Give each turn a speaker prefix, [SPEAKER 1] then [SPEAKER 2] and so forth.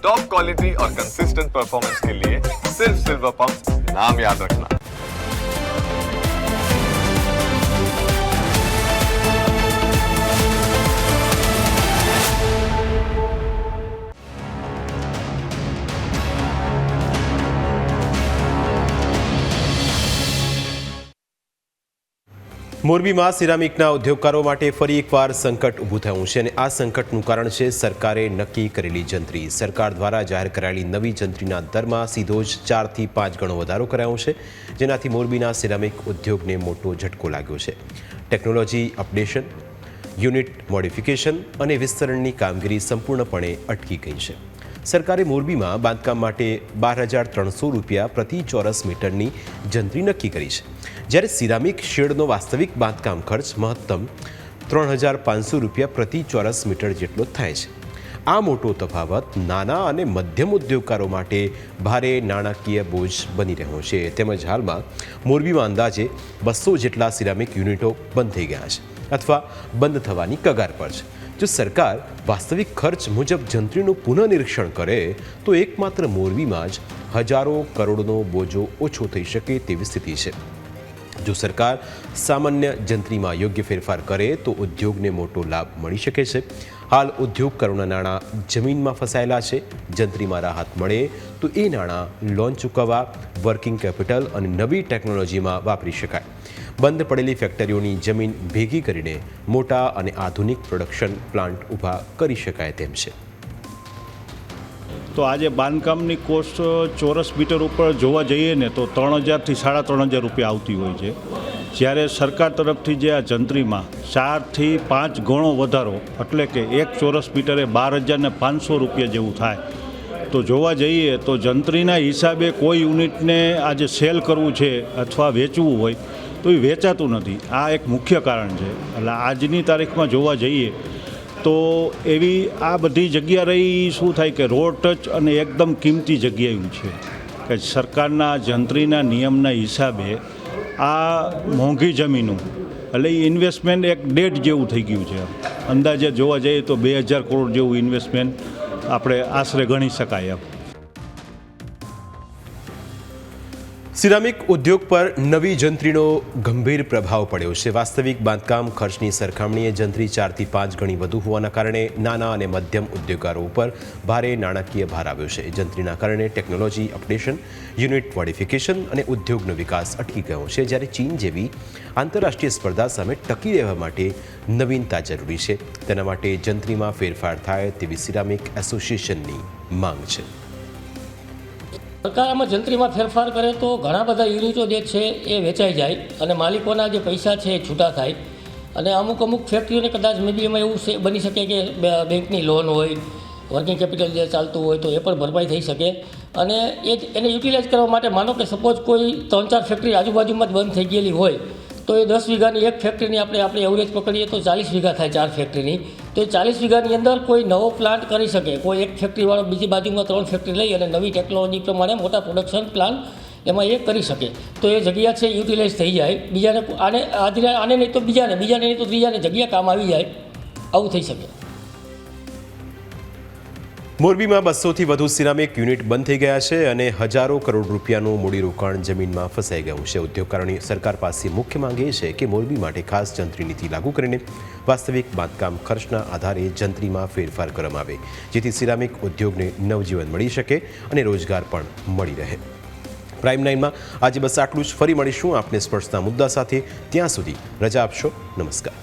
[SPEAKER 1] Top quality और consistent performance के लिए सिर्फ सिल्वर पंप नाम याद रखना।
[SPEAKER 2] મોરબીમાં સિરામિકના ઉદ્યોગકારો માટે ફરી એકવાર સંકટ ઊભું થયું છે અને આ સંકટનું કારણ છે સરકારે નક્કી કરેલી જંત્રી. સરકાર દ્વારા જાહેર કરાયેલી નવી જંત્રીના દરમાં સીધો જ 4 થી 5 ગણો વધારો કરાયો છે, જેનાથી મોરબીના સિરામિક ઉદ્યોગને મોટો ઝટકો લાગ્યો છે. ટેકનોલોજી અપડેશન, યુનિટ મોડિફિકેશન અને વિસ્તરણની કામગીરી સંપૂર્ણપણે અટકી ગઈ છે. સરકારે મોરબીમાં બાંધકામ માટે 12,300 રૂપિયા પ્રતિ ચોરસ મીટરની જંત્રી નક્કી કરી છે, જ્યારે સિરામિક શેડનો વાસ્તવિક બાંધકામ ખર્ચ મહત્તમ 3,500 રૂપિયા પ્રતિ ચોરસ મીટર જેટલો થાય છે. આ મોટો તફાવત નાના અને મધ્યમ ઉદ્યોગકારો માટે ભારે નાણાકીય બોજ બની રહ્યો છે. તેમજ હાલમાં મોરબીમાં અંદાજે 200 જેટલા સિરામિક યુનિટો બંધ થઈ ગયા છે અથવા બંધ થવાની કગાર પર છે. જો સરકાર વાસ્તવિક ખર્ચ મુજબ જંત્રીનું પુનઃનિરીક્ષણ કરે તો એકમાત્ર મોરબીમાં જ હજારો કરોડનો બોજો ઓછો થઈ શકે તેવી સ્થિતિ છે. જો સરકાર સામાન્ય જંત્રીમાં યોગ્ય ફેરફાર કરે તો ઉદ્યોગને મોટો લાભ મળી શકે છે. હાલ ઉદ્યોગકારોના નાણાં જમીનમાં ફસાયેલા છે. જંત્રીમાં રાહત મળે તો એ નાણાં લોન ચૂકવવા, વર્કિંગ કેપિટલ અને નવી ટેકનોલોજીમાં વાપરી શકાય. બંધ પડેલી ફેક્ટરીઓની જમીન ભેગી કરીને મોટા અને આધુનિક પ્રોડક્શન પ્લાન્ટ ઊભા કરી શકાય તેમ છે.
[SPEAKER 3] તો આજે બાંધકામની કોસ્ટ ચોરસ મીટર ઉપર જોવા જઈએ ને તો 3,000 થી 3,500 રૂપિયા આવતી હોય છે, જ્યારે સરકાર તરફથી જે આ જંત્રીમાં 4 થી 5 ગણો વધારો એટલે કે 1 ચોરસ મીટરે 12,500 રૂપિયા જેવું થાય. તો જોવા જઈએ તો જંત્રીના હિસાબે કોઈ યુનિટને આજે સેલ કરવું છે અથવા વેચવું હોય તો એ વેચાતું નથી. આ એક મુખ્ય કારણ છે. એટલે આજની તારીખમાં જોવા જઈએ તો એવી આ બધી જગ્યા રહી શું થાય કે રોડ ટચ અને એકદમ કિંમતી જગ્યાએ છે કે સરકારના જંત્રીના નિયમના હિસાબે આ મોંઘી જમીનું એટલે એ ઇન્વેસ્ટમેન્ટ એક ડેટ જેવું થઈ ગયું છે. અંદાજે જોવા જઈએ તો 2,000 કરોડ જેવું ઇન્વેસ્ટમેન્ટ આપણે આશરે ગણી શકાય એમ.
[SPEAKER 2] સિરામિક ઉદ્યોગ પર નવી જંત્રીનો ગંભીર પ્રભાવ પડ્યો છે. વાસ્તવિક બાંધકામ ખર્ચની સરખામણીએ જંત્રી 4 થી 5 ગણી વધુ હોવાના કારણે નાના અને મધ્યમ ઉદ્યોગકારો ઉપર ભારે નાણાકીય ભાર આવ્યો છે. જંત્રીના કારણે ટેકનોલોજી અપડેશન, યુનિટ મોડિફિકેશન અને ઉદ્યોગનો વિકાસ અટકી ગયો છે, જ્યારે ચીન જેવી આંતરરાષ્ટ્રીય સ્પર્ધા સામે ટકી રહેવા માટે નવીનતા જરૂરી છે. તેના માટે જંત્રીમાં ફેરફાર થાય તેવી સિરામિક એસોસિએશનની માંગ છે.
[SPEAKER 4] સરકાર આમાં જંત્રીમાં ફેરફાર કરે તો ઘણા બધા યુનિટો જે છે એ વેચાઈ જાય અને માલિકોના જે પૈસા છે એ છૂટા થાય. અને અમુક ફેક્ટરીઓને કદાચ મેબી એમાં એવું બની શકે કે બેંકની લોન હોય, વર્કિંગ કેપિટલ જે ચાલતું હોય તો એ પણ ભરપાઈ થઈ શકે. અને એને યુટિલાઇઝ કરવા માટે માનો કે સપોઝ કોઈ 3-4 ફેક્ટરી આજુબાજુમાં જ બંધ થઈ ગયેલી હોય તો એ 10 વીઘાની એક ફેક્ટરીની આપણે એવરેજ પકડીએ તો 40 વીઘા થાય 4 ફેક્ટરીની. તો એ 40 વીઘાની અંદર કોઈ નવો પ્લાન્ટ કરી શકે. કોઈ એક ફેક્ટરીવાળો બીજી બાજુમાં 3 ફેક્ટરી લઈ અને નવી ટેકનોલોજી પ્રમાણે મોટા પ્રોડક્શન પ્લાન એમાં એ કરી શકે. તો એ જગ્યા છે યુટિલાઇઝ થઈ જાય. બીજાને આને નહીં તો બીજાને નહીં તો ત્રીજાને જગ્યા કામ આવી જાય, આવું થઈ શકે.
[SPEAKER 2] મોરબીમાં 200 થી વધુ સિરામિક યુનિટ બંધ થઈ ગયા છે અને હજારો કરોડ રૂપિયાનું મૂડીરોકાણ જમીનમાં ફસાઈ ગયું છે. ઉદ્યોગકારોની સરકાર પાસે મુખ્ય માંગ એ છે કે મોરબી માટે ખાસ જંત્રી નીતિ લાગુ કરીને વાસ્તવિક બાંધકામ ખર્ચના આધારે જંત્રીમાં ફેરફાર કરવામાં આવે, જેથી સિરામિક ઉદ્યોગને નવજીવન મળી શકે અને રોજગાર પણ મળી રહે. પ્રાઇમ 9માં આજે બસ આટલું જ. ફરી મળીશું આપને સ્પર્શતા મુદ્દા સાથે. ત્યાં સુધી રજા આપશો. નમસ્કાર.